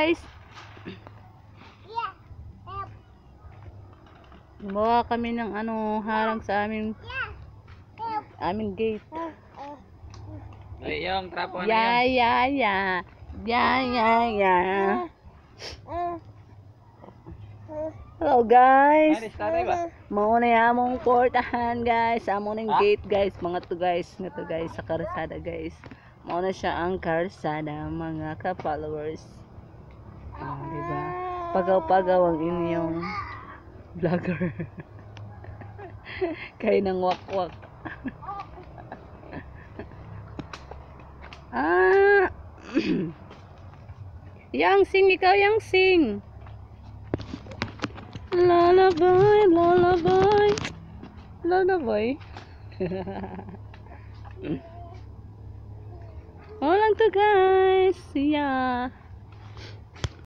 guys. Gumawa kami ng harang sa aming gate. Ay, yung trapo na Yeah, yeah, yeah. Yeah, yeah, yeah. Hello guys. Mauna yamong portahan guys. Amo ng gate guys. Mga to guys. Nga to guys sa karsada guys. Mauna siya ang karsada mga ka-followers. Diba? Pagaw-pagaw ang inyong vlogger. Kayo ng wak-wak. Yang sing, ikaw yang sing. Lullaby, lullaby. Lullaby. Oh lang to guys. Yeah.